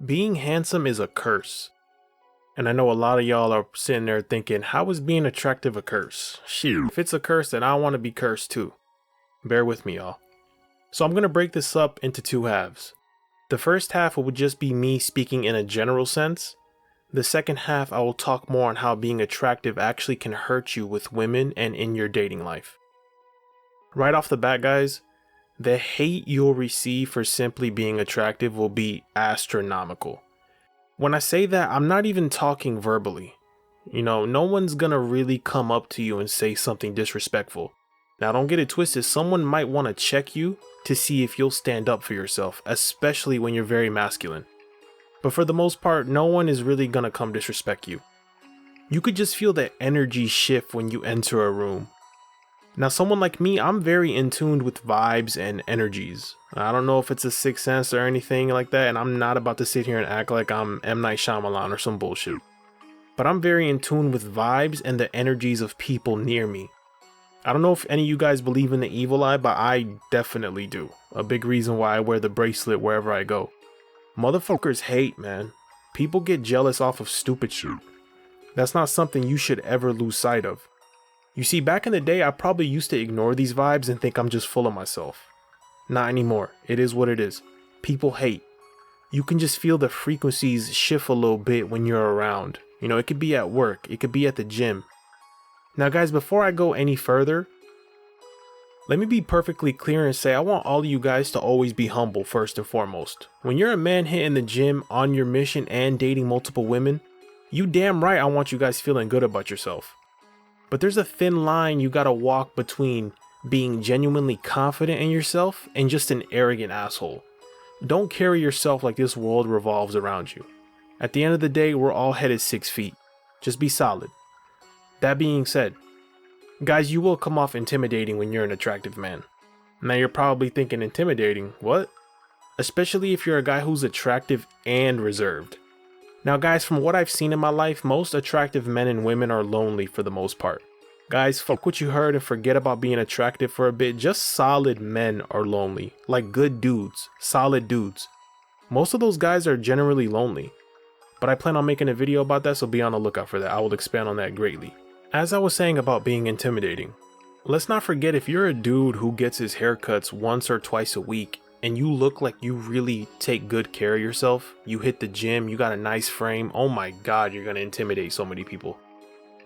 Being handsome is a curse. And I know a lot of y'all are sitting there thinking, how is being attractive a curse? Shit, if it's a curse, then I want to be cursed too. Bear with me, y'all. So I'm going to break this up into two halves. The first half would just be me speaking in a general sense. The second half, I will talk more on how being attractive actually can hurt you with women and in your dating life. Right off the bat, guys, the hate you'll receive for simply being attractive will be astronomical. When I say that, I'm not even talking verbally. No one's gonna really come up to you and say something disrespectful. Now, don't get it twisted, someone might want to check you to see if you'll stand up for yourself, especially when you're very masculine. But for the most part, no one is really gonna come disrespect you. You could just feel the energy shift when you enter a room. Now, someone like me, I'm very in tune with vibes and energies. I don't know if it's a sixth sense or anything like that, and I'm not about to sit here and act like I'm M. Night Shyamalan or some bullshit. But I'm very in tune with vibes and the energies of people near me. I don't know if any of you guys believe in the evil eye, but I definitely do. A big reason why I wear the bracelet wherever I go. Motherfuckers hate, man. People get jealous off of stupid shit. That's not something you should ever lose sight of. You see, back in the day, I probably used to ignore these vibes and think I'm just full of myself. Not anymore. It is what it is. People hate. You can just feel the frequencies shift a little bit when you're around. It could be at work. It could be at the gym. Now, guys, before I go any further, let me be perfectly clear and say I want all of you guys to always be humble first and foremost. When you're a man hitting the gym on your mission and dating multiple women, you damn right I want you guys feeling good about yourself. But there's a thin line you gotta walk between being genuinely confident in yourself and just an arrogant asshole. Don't carry yourself like this world revolves around you. At the end of the day, we're all headed 6 feet. Just be solid. That being said, guys, you will come off intimidating when you're an attractive man. Now you're probably thinking, intimidating? What? Especially if you're a guy who's attractive and reserved. Now, guys, from what I've seen in my life, most attractive men and women are lonely for the most part. Guys, fuck what you heard and forget about being attractive for a bit. Just solid men are lonely. Like good dudes. Solid dudes. Most of those guys are generally lonely. But I plan on making a video about that, so be on the lookout for that. I will expand on that greatly. As I was saying about being intimidating, let's not forget if you're a dude who gets his haircuts once or twice a week, and you look like you really take good care of yourself, you hit the gym, you got a nice frame, oh my god, you're gonna intimidate so many people.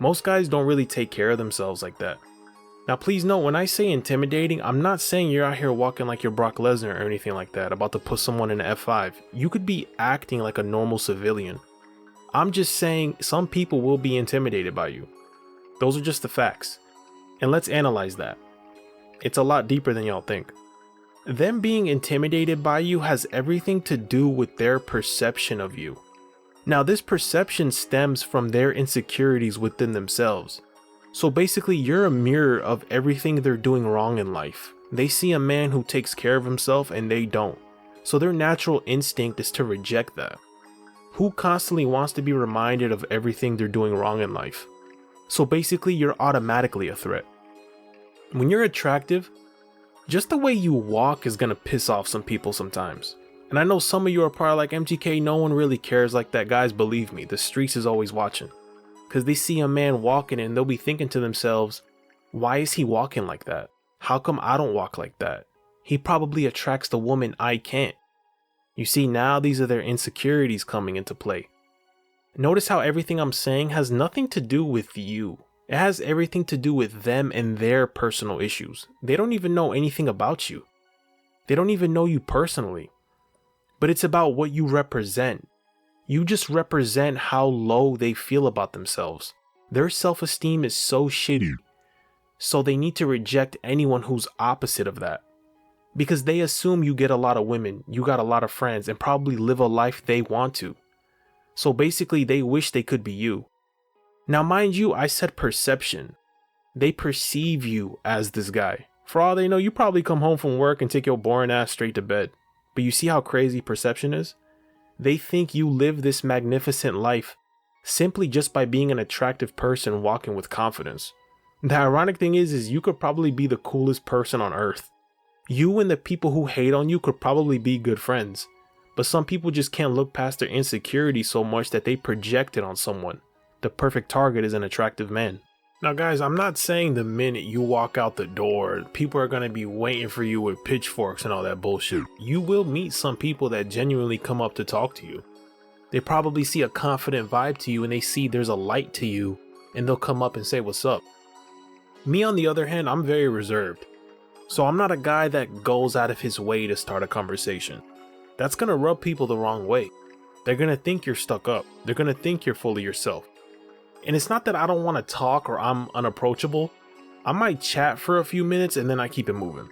Most guys don't really take care of themselves like that. Now please note, when I say intimidating, I'm not saying you're out here walking like you're Brock Lesnar or anything like that, about to put someone in an F5. You could be acting like a normal civilian. I'm just saying some people will be intimidated by you. Those are just the facts. And let's analyze that. It's a lot deeper than y'all think. Them being intimidated by you has everything to do with their perception of you. Now, this perception stems from their insecurities within themselves. So basically, you're a mirror of everything they're doing wrong in life. They see a man who takes care of himself and they don't. So their natural instinct is to reject that. Who constantly wants to be reminded of everything they're doing wrong in life? So basically, you're automatically a threat. When you're attractive, just the way you walk is gonna piss off some people sometimes. And I know some of you are probably like, MGK, no one really cares like that. Guys, believe me, the streets is always watching. Because they see a man walking and they'll be thinking to themselves, why is he walking like that? How come I don't walk like that? He probably attracts the woman I can't. You see, now these are their insecurities coming into play. Notice how everything I'm saying has nothing to do with you. It has everything to do with them and their personal issues. They don't even know anything about you. They don't even know you personally. But it's about what you represent. You just represent how low they feel about themselves. Their self-esteem is so shitty. So they need to reject anyone who's opposite of that. Because they assume you get a lot of women, you got a lot of friends, and probably live a life they want to. So basically, they wish they could be you. Now, mind you, I said perception. They perceive you as this guy. For all they know, you probably come home from work and take your boring ass straight to bed. But you see how crazy perception is? They think you live this magnificent life simply just by being an attractive person walking with confidence. The ironic thing is you could probably be the coolest person on earth. You and the people who hate on you could probably be good friends. But some people just can't look past their insecurity so much that they project it on someone. The perfect target is an attractive man. Now guys, I'm not saying the minute you walk out the door, people are going to be waiting for you with pitchforks and all that bullshit. You will meet some people that genuinely come up to talk to you. They probably see a confident vibe to you and they see there's a light to you and they'll come up and say what's up. Me on the other hand, I'm very reserved. So I'm not a guy that goes out of his way to start a conversation. That's going to rub people the wrong way. They're going to think you're stuck up. They're going to think you're full of yourself. And it's not that I don't want to talk or I'm unapproachable. I might chat for a few minutes and then I keep it moving.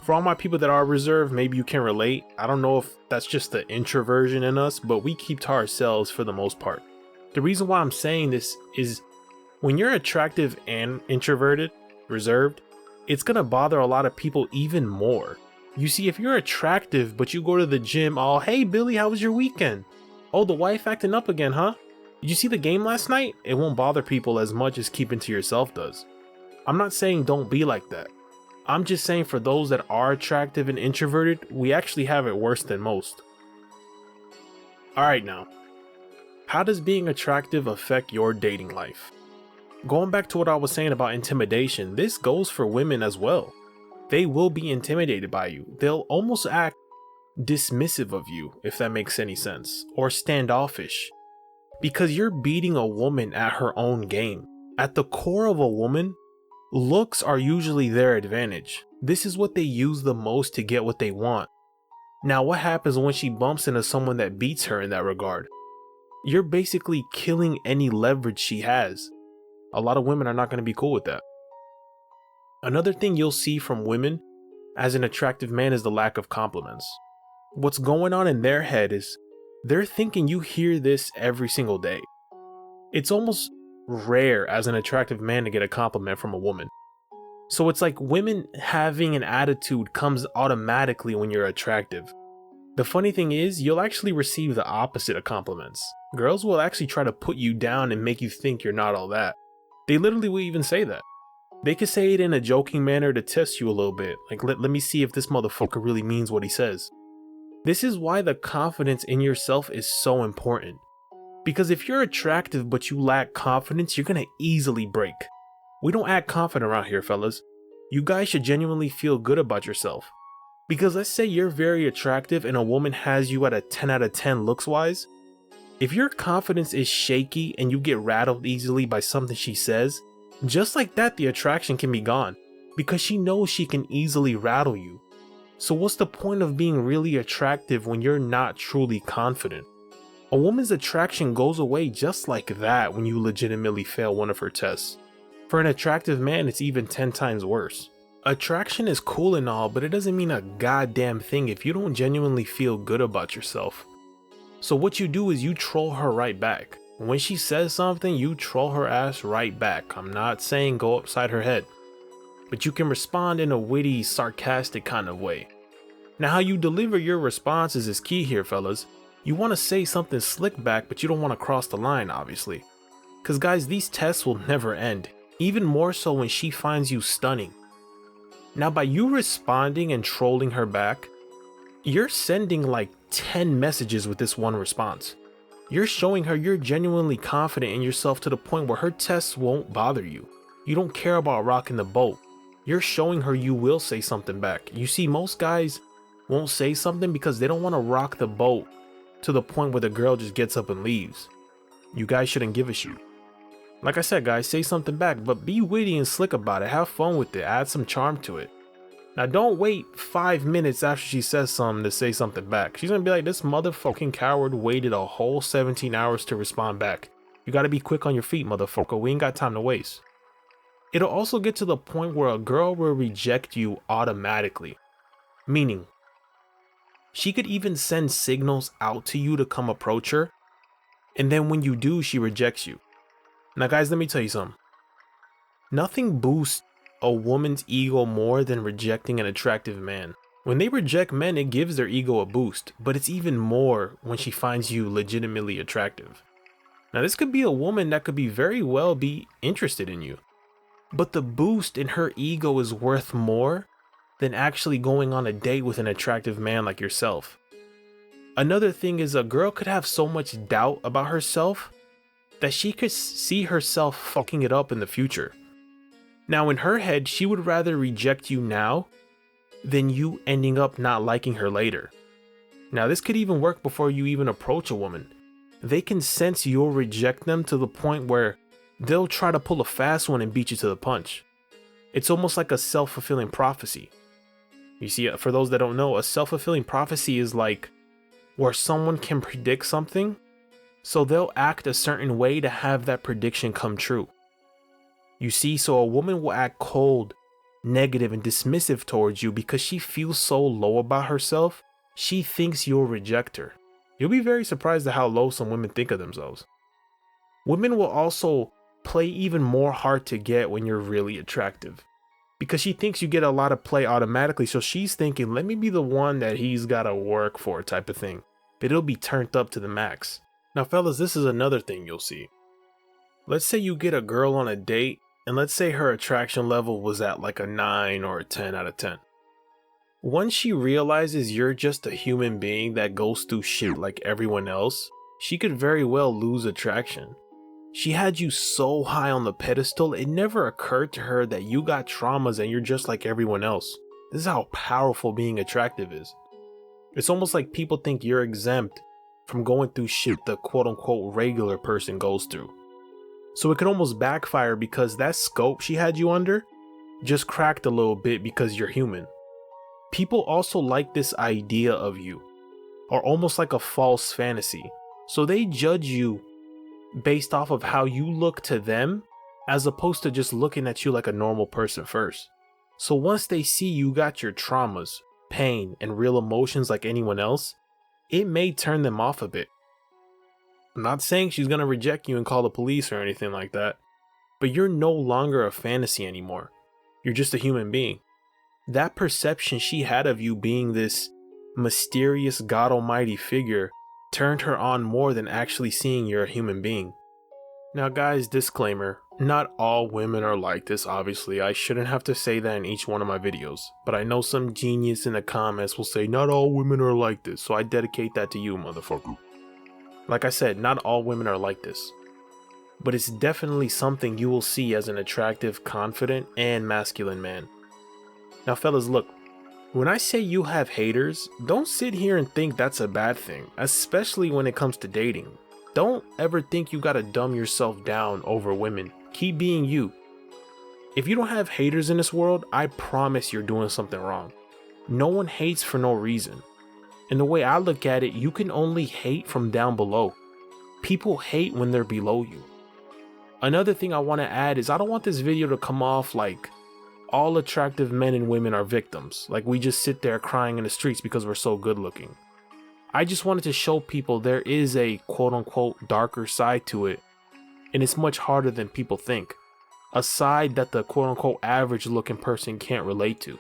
For all my people that are reserved, maybe you can relate. I don't know if that's just the introversion in us, but we keep to ourselves for the most part. The reason why I'm saying this is when you're attractive and introverted, reserved, it's going to bother a lot of people even more. You see, if you're attractive, but you go to the gym, oh, hey, Billy, how was your weekend? Oh, the wife acting up again, huh? Did you see the game last night? It won't bother people as much as keeping to yourself does. I'm not saying don't be like that. I'm just saying for those that are attractive and introverted, we actually have it worse than most. Alright now, how does being attractive affect your dating life? Going back to what I was saying about intimidation, this goes for women as well. They will be intimidated by you. They'll almost act dismissive of you, if that makes any sense, or standoffish. Because you're beating a woman at her own game. At the core of a woman, looks are usually their advantage. This is what they use the most to get what they want. Now what happens when she bumps into someone that beats her in that regard? You're basically killing any leverage she has. A lot of women are not going to be cool with that. Another thing you'll see from women as an attractive man is the lack of compliments. What's going on in their head is they're thinking you hear this every single day. It's almost rare as an attractive man to get a compliment from a woman. So it's like women having an attitude comes automatically when you're attractive. The funny thing is, you'll actually receive the opposite of compliments. Girls will actually try to put you down and make you think you're not all that. They literally will even say that. They could say it in a joking manner to test you a little bit. Like, let me see if this motherfucker really means what he says. This is why the confidence in yourself is so important. Because if you're attractive but you lack confidence, you're gonna easily break. We don't act confident around here, fellas. You guys should genuinely feel good about yourself. Because let's say you're very attractive and a woman has you at a 10 out of 10 looks wise. If your confidence is shaky and you get rattled easily by something she says, just like that the attraction can be gone. Because she knows she can easily rattle you. So what's the point of being really attractive when you're not truly confident? A woman's attraction goes away just like that when you legitimately fail one of her tests. For an attractive man, it's even 10 times worse. Attraction is cool and all, but it doesn't mean a goddamn thing if you don't genuinely feel good about yourself. So what you do is you troll her right back. When she says something, you troll her ass right back. I'm not saying go upside her head, but you can respond in a witty, sarcastic kind of way. Now how you deliver your responses is key here, fellas. You want to say something slick back, but you don't want to cross the line, obviously. Cause guys, these tests will never end. Even more so when she finds you stunning. Now by you responding and trolling her back, you're sending like 10 messages with this one response. You're showing her you're genuinely confident in yourself to the point where her tests won't bother you. You don't care about rocking the boat. You're showing her you will say something back. You see, most guys won't say something because they don't want to rock the boat to the point where the girl just gets up and leaves. You guys shouldn't give a shit. Like I said, guys, say something back, but be witty and slick about it. Have fun with it. Add some charm to it. Now don't wait 5 minutes after she says something to say something back. She's gonna be like, this motherfucking coward waited a whole 17 hours to respond back. You gotta be quick on your feet, motherfucker. We ain't got time to waste. It'll also get to the point where a girl will reject you automatically. Meaning, she could even send signals out to you to come approach her, and then when you do, she rejects you. Now guys, let me tell you something. Nothing boosts a woman's ego more than rejecting an attractive man. When they reject men, it gives their ego a boost, but it's even more when she finds you legitimately attractive. Now this could be a woman that could be very well be interested in you, but the boost in her ego is worth more than actually going on a date with an attractive man like yourself. Another thing is a girl could have so much doubt about herself that she could see herself fucking it up in the future. Now in her head, she would rather reject you now than you ending up not liking her later. Now this could even work before you even approach a woman. They can sense you'll reject them to the point where they'll try to pull a fast one and beat you to the punch. It's almost like a self-fulfilling prophecy. You see, for those that don't know, a self-fulfilling prophecy is like where someone can predict something, so they'll act a certain way to have that prediction come true. You see, so a woman will act cold, negative, and dismissive towards you because she feels so low about herself, she thinks you'll reject her. You'll be very surprised at how low some women think of themselves. Women will also play even more hard to get when you're really attractive, because she thinks you get a lot of play automatically, so she's thinking, let me be the one that he's gotta work for type of thing. But it'll be turned up to the max. Now fellas, this is another thing you'll see. Let's say you get a girl on a date, and let's say her attraction level was at like a 9 or a 10 out of 10. Once she realizes you're just a human being that goes through shit like everyone else, she could very well lose attraction. She had you so high on the pedestal, it never occurred to her that you got traumas and you're just like everyone else. This is how powerful being attractive is. It's almost like people think you're exempt from going through shit the quote-unquote regular person goes through. So it can almost backfire because that scope she had you under just cracked a little bit because you're human. People also like this idea of you, or almost like a false fantasy. So they judge you based off of how you look to them, as opposed to just looking at you like a normal person first. So once they see you got your traumas, pain, and real emotions like anyone else, it may turn them off a bit. I'm not saying she's gonna reject you and call the police or anything like that, but you're no longer a fantasy anymore. You're just a human being. That perception she had of you being this mysterious God Almighty figure turned her on more than actually seeing you're a human being. Now guys, disclaimer, not all women are like this, obviously. I shouldn't have to say that in each one of my videos, but I know some genius in the comments will say not all women are like this, so I dedicate that to you, motherfucker. Like I said, not all women are like this, but it's definitely something you will see as an attractive, confident, and masculine man. Now fellas, look, when I say you have haters, don't sit here and think that's a bad thing, especially when it comes to dating. Don't ever think you gotta dumb yourself down over women. Keep being you. If you don't have haters in this world, I promise you're doing something wrong. No one hates for no reason. And the way I look at it, you can only hate from down below. People hate when they're below you. Another thing I want to add is I don't want this video to come off like all attractive men and women are victims, like we just sit there crying in the streets because we're so good looking. I just wanted to show people there is a quote-unquote darker side to it, and it's much harder than people think. A side that the quote-unquote average looking person can't relate to.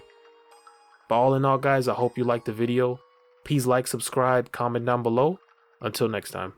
But all in all guys, I hope you liked the video. Please like, subscribe, comment down below. Until next time.